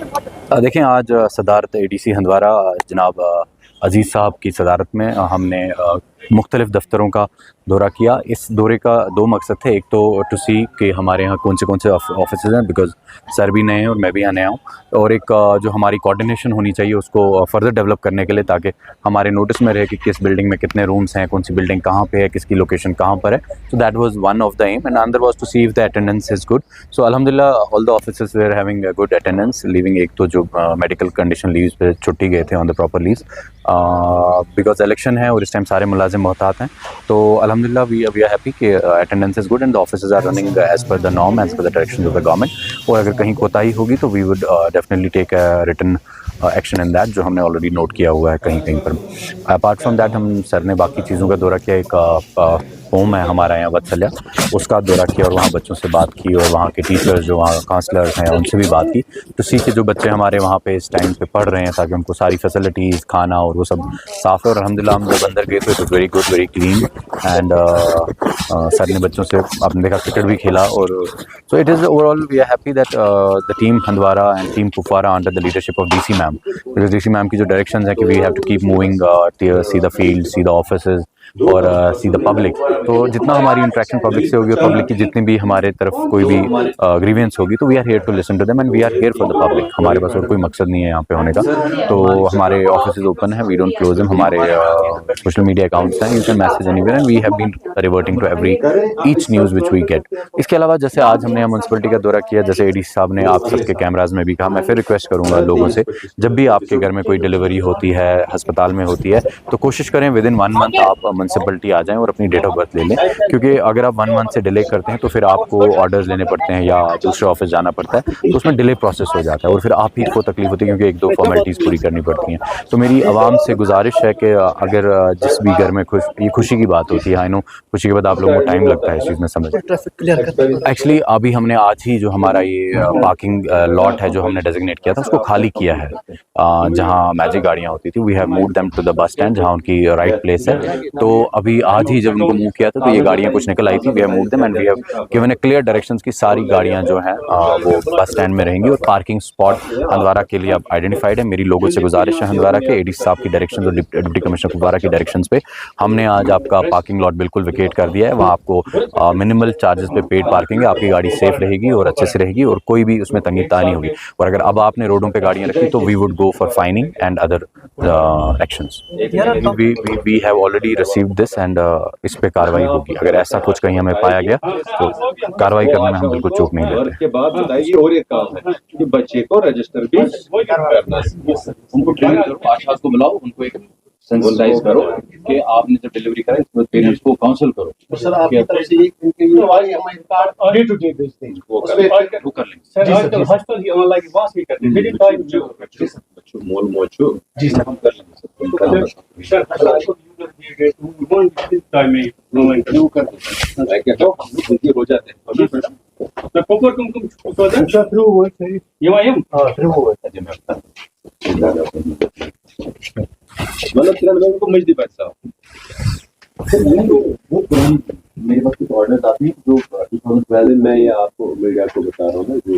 देखें, आज सदारत एडीसी हंदवारा जनाब अज़ीज़ साहब की सदारत में हमने मुख्तलिफ़ दफ्तरों का दौरा किया। इस दौरे का दो मकसद थे। एक तो टू सी कि हमारे यहाँ कौन से ऑफिसेज़ हैं, बिकॉज़ सर भी नए हैं और मैं भी यहाँ नया हूँ, और एक जो हमारी कोऑर्डिनेशन होनी चाहिए उसको फ़र्दर डेवलप करने के लिए, ताकि हमारे नोटिस में रहे कि किस बिल्डिंग में कितने रूम्स हैं, कौन सी बिल्डिंग कहाँ पे है, किसकी लोकेशन कहाँ पर है। So that was one of the aim, and another was to see if the attendance is good. So अल्हम्दुलिल्लाह all the officers were having good attendance, leaving एक तो जो मेडिकल कंडीशन लीव्स पे छुट्टी गए थे on the proper leaves, because election है और इस टाइम सारे मुलाजिम मोहतात हैं। तो अल्हम्दुलिल्लाह वी आर हैप्पी कि attendance is good and the offices are running as per the norm, as per the direction of the government. और अगर कहीं कोताही होगी तो we would definitely take written action in that, जो हमने ऑलरेडी नोट किया हुआ है कहीं कहीं पर। अपार्ट फ्रॉम दैट हम सर ने बाकी चीज़ों का दौरा किया। एक होम है हमारा यहाँ वत्सल्या, उसका दौरा किया और वहाँ बच्चों से बात की, और वहाँ के टीचर्स जो वहाँ काउंसलर्स हैं उनसे भी बात की, तो सी के जो बच्चे हमारे वहाँ पे इस टाइम पे पढ़ रहे हैं, ताकि उनको सारी फैसिलिटीज़, खाना और वो सब साफ़ है। और अल्हम्दुलिल्लाह हम जब अंदर गए तो it was very good, very clean, and sir ने बच्चों से आपने देखा क्रिकेट भी खेला। और so it is overall we are happy that the team Handwara and team Kupwara under the leadership of DC ma'am, because DC ma'am की जो डायरेक्शंस है कि we have to keep moving, see the field, see the offices और see the public. तो जितना हमारी interaction public से होगी और पब्लिक की जितनी भी हमारे तरफ कोई भी ग्रीवेंस होगी, तो we are here to listen to them and we are here for the public. हमारे पास और कोई मकसद नहीं है यहाँ पे होने का। तो हमारे ऑफिसेज ओपन है, वी डोंट क्लोज देम। हमारे सोशल मीडिया अकाउंट्स हैं, you can message anywhere and we have been reverting to every each news which we get. इसके अलावा जैसे आज हमने म्यूनसिपलिटी का दौरा किया, जैसे एडीसी साहब ने आप सबके कैमराज में भी कहा, मैं फिर रिक्वेस्ट करूँगा लोगों से, जब भी आपके घर में कोई डिलीवरी होती है, अस्पताल में होती है, तो कोशिश करें विद इन 1 मंथ आप म्यूनसिपलिटी आ जाएं और अपनी डेट ऑफ बर्थ ले लें, क्योंकि अगर आप 1 मंथ से डिले करते हैं तो फिर आपको ऑर्डर्स लेने पड़ते हैं या दूसरे ऑफिस जाना पड़ता है, तो उसमें डिले प्रोसेस हो जाता है और फिर आप ही को तकलीफ होती है, क्योंकि 1-2 फॉर्मेलिटीज़ पूरी करनी पड़ती हैं। तो मेरी आवाम से गुजारिश है कि अगर जिस भी घर में ये खुशी की बात होती है, आई नो खुशी के बाद आप लोगों को टाइम लगता है इस चीज़ में समझ। एक्चुअली अभी हमने आज ही जो हमारा ये पार्किंग लॉट है जो हमने डेजिग्नेट किया था, उसको खाली किया है, जहाँ मैजिक गाड़ियाँ होती थी। We have move them to the bus stand, जहाँ उनकी राइट प्लेस है। तो अभी आज ही जब उनको मूव किया था तो ये गाड़ियाँ कुछ निकल आई थी, we have move them and we have given a clear directions की सारी गाड़ियाँ जो हैं वो बस स्टैंड में रहेंगी। और पार्किंग स्पॉट हंदवारा के लिए अब आइडेंटिफाइड है। मेरी लोगों से गुजारिश है हंदवारा के एडीसी साहब की डायरेक्शन और डिप्टी कमिश्नर कुपवारा की डायरेक्शंस पे हमने आज आपका पार्किंग लॉट बिल्कुल वेकेट कर दिया है। वहाँ आपको मिनिमल चार्जेस पे पेड पार्किंग है, आपकी गाड़ी सेफ रहेगी और अच्छे से रहेगी और कोई भी उसमें तंगी नहीं होगी। और अगर अब आपने रोडों पे गाड़ियाँ रखी तो we would go for fining and other actions. We have already received this and इस पे कार्रवाई होगी। अगर ऐसा कुछ कहीं हमें पाया गया तो कार्रवाई करने में हम बिल्कुल चूक नहीं लेते। के बाद बताइए और एक काम है कि बच्चे को रजिस्टर भी करना है, उनको ट्रेन करो, आशा को बुलाओ, उनको एक सेंसिटाइज करो कि आपने जब डिलीवरी करा इसमें पेरेंट्स को काउंसिल करो। सर आपकी तरफ से एक card need to take this thing वो कर लेंगे सर। हॉस्टल ही ऑनलाइन वास ही करते हैं मेरी टाइम जो बच्चों मोल मोचो जी सर हम कर लेंगे सर। सर दिए गए तो वो टाइम में नो इंटरव्यू कर क्या तो हम हो जाते हैं अभी मैं प्रॉपर तुम सर थ्रू वो सही ये वायम हां थ्रू वो है जी मैं मतलब किरण को मजदी पैसा वो मेरे पास कुछ ऑर्डर्स आते हैं जो 2012 में या आपको मीडिया को बता रहा हूँ मैं जो